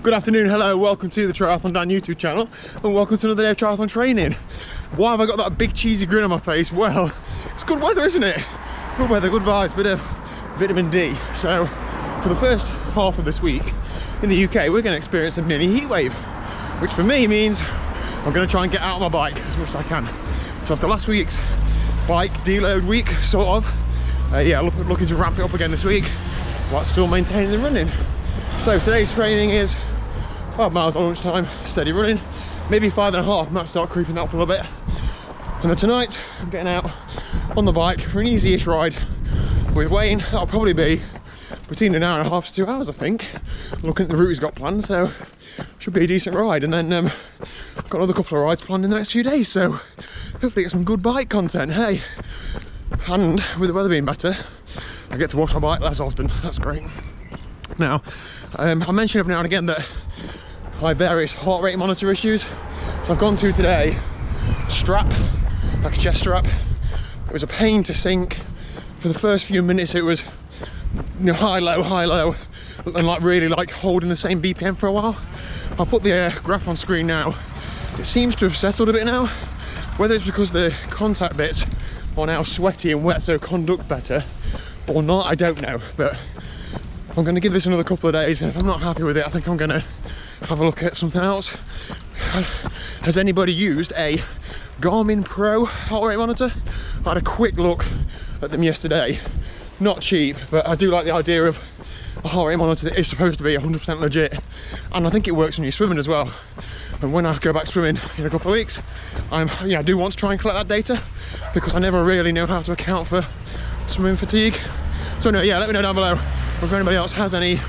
Good afternoon, hello, welcome to the TriathlonDan YouTube channel and welcome to another day of triathlon training. Why have I got that big cheesy grin on my face? Well, it's good weather, isn't it? Good weather, good vibes, bit of vitamin D. So for the first half of this week in the UK, we're going to experience a mini heat wave, which for me means I'm going to try and get out on my bike as much as I can. So after last week's bike deload week, sort of, looking to ramp it up again this week while still maintaining the running. So today's training is 5 miles at lunchtime, steady running, maybe 5.5, might start creeping that up a little bit. And then tonight, I'm getting out on the bike for an easy-ish ride with Wayne. That'll probably be between 1.5 hours to 2 hours, I think, looking at the route he's got planned, so should be a decent ride. And then I've got another couple of rides planned in the next few days, so hopefully get some good bike content, hey. And with the weather being better, I get to wash my bike less often, that's great. Now, I mention every now and again that I have various heart rate monitor issues. So I've gone to today a strap, like a chest strap. It was a pain to sync. For the first few minutes it was, you know, high, low, and like really like holding the same BPM for a while. I'll put the graph on screen now. It seems to have settled a bit now. Whether it's because the contact bits are now sweaty and wet, so conduct better, or not, I don't know. But I'm going to give this another couple of days, and if I'm not happy with it, I think I'm going to have a look at something else. Has anybody used a Garmin Pro heart rate monitor? I had a quick look at them yesterday. Not cheap, but I do like the idea of a heart rate monitor that is supposed to be 100% legit, and I think it works when you're swimming as well. And when I go back swimming in a couple of weeks, I do want to try and collect that data, because I never really know how to account for swimming fatigue. So anyway, yeah, let me know down below if anybody else has any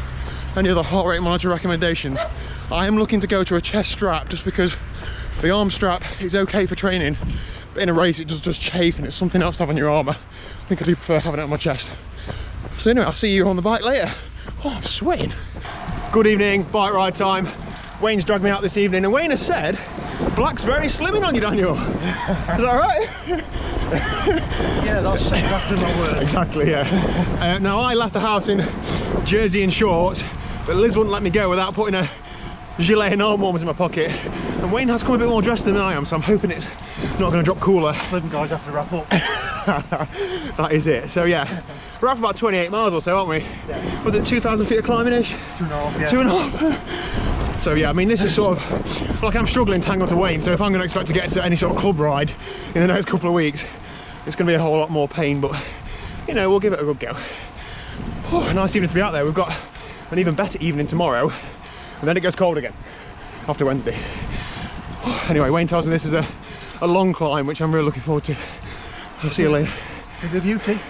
other heart rate monitor recommendations. I am looking to go to a chest strap just because the arm strap is okay for training, but in a race it just chafe and it's something else to have on your arm. I think I do prefer having it on my chest. So anyway, I'll see you on the bike later. Oh, I'm sweating. Good evening, bike ride time. Wayne's dragged me out this evening, and Wayne has said black's very slimming on you, Daniel. Is that right? Yeah, that's exactly my words. Exactly, yeah. Now I left the house in jersey and shorts, but Liz wouldn't let me go without putting a gilet and arm warmers in my pocket. And Wayne has come a bit more dressed than I am, so I'm hoping it's not going to drop cooler. Slim guys have to wrap up. That is it. So yeah, we're off about 28 miles or so, aren't we? Yeah. Was it 2,000 feet of climbing-ish? 2.5, yeah. 2.5. So yeah, I mean, this is sort of like I'm struggling to hang on to Wayne, so if I'm going to expect to get to any sort of club ride in the next couple of weeks, it's going to be a whole lot more pain, but you know, we'll give it a good go. Oh, nice evening to be out there. We've got an even better evening tomorrow, and then it gets cold again after Wednesday. Oh, anyway, Wayne tells me this is a long climb, which I'm really looking forward to. I'll see you later. With the beauty.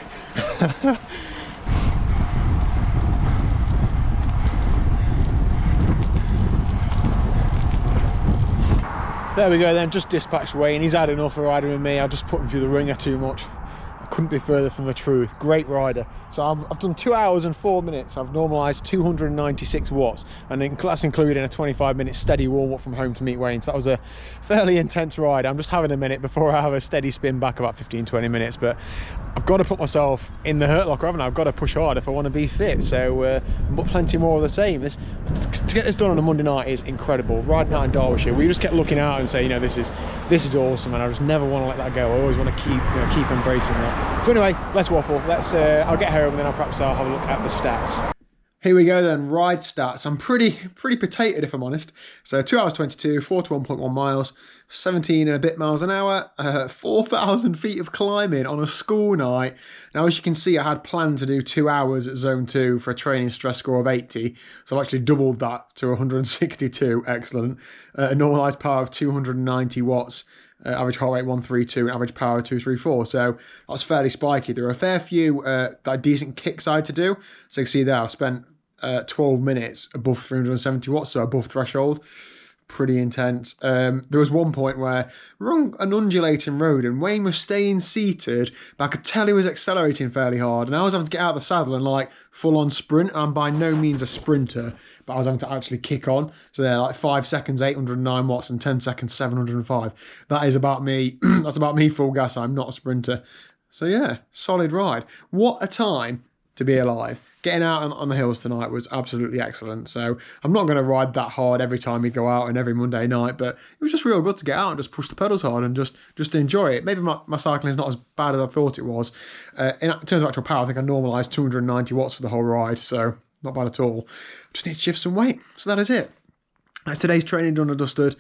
There we go then, just dispatched Wayne. He's had enough of riding with me. I just put him through the ringer too much. I couldn't be further from the truth. Great rider. So I've done 2 hours and 4 minutes. I've normalised 296 watts, and that's including a 25-minute steady warm-up from home to meet Wayne. So that was a fairly intense ride. I'm just having a minute before I have a steady spin back, about 15-20 minutes, but I've got to put myself in the hurt locker, haven't I? I've got to push hard if I want to be fit. So but plenty more of the same. To get this done on a Monday night is incredible. Riding out in Derbyshire, we just kept looking out and saying, you know, this is awesome, and I just never want to let that go. I always want to keep embracing that. So anyway, let's waffle. I'll get home and then I'll have a look at the stats. Here we go then, ride stats. I'm pretty potatoed if I'm honest. So 2 hours 22, 41.1 miles, 17 and a bit miles an hour, 4,000 feet of climbing on a school night. Now, as you can see, I had planned to do 2 hours at zone 2 for a training stress score of 80. So I've actually doubled that to 162, excellent. A normalised power of 290 watts. Average heart rate 132 and average power 234, so that's fairly spiky. There are a fair few decent kicks I had to do. So you can see there I've spent 12 minutes above 370 watts, so above threshold. Pretty intense. There was one point where we were on an undulating road and Wayne was staying seated, but I could tell he was accelerating fairly hard, and I was having to get out of the saddle and like full on sprint. I'm by no means a sprinter, but I was having to actually kick on. So they're like 5 seconds 809 watts and 10 seconds 705. That is about me. That's about me full gas. I'm not a sprinter. So yeah, solid ride. What a time to be alive. getting out on the hills tonight was absolutely excellent. So I'm not going to ride that hard every time we go out and every Monday night, but it was just real good to get out and just push the pedals hard and just enjoy it. Maybe my cycling is not as bad as I thought it was. In terms of actual power, I think I normalised 290 watts for the whole ride, so not bad at all. Just need to shift some weight. So that is it. That's today's training done and dusted.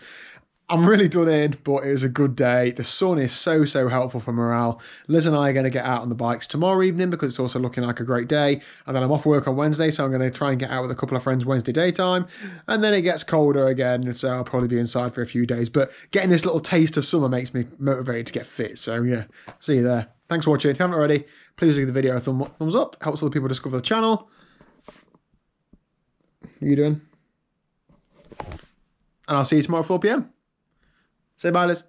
I'm really done in, but it was a good day. The sun is so helpful for morale. Liz and I are going to get out on the bikes tomorrow evening because it's also looking like a great day. And then I'm off work on Wednesday, so I'm going to try and get out with a couple of friends Wednesday daytime. And then it gets colder again, so I'll probably be inside for a few days. But getting this little taste of summer makes me motivated to get fit. So yeah, see you there. Thanks for watching. If you haven't already, please give the video a thumbs up. Helps other people discover the channel. What are you doing? And I'll see you tomorrow at 4 PM. Say bye, Liz.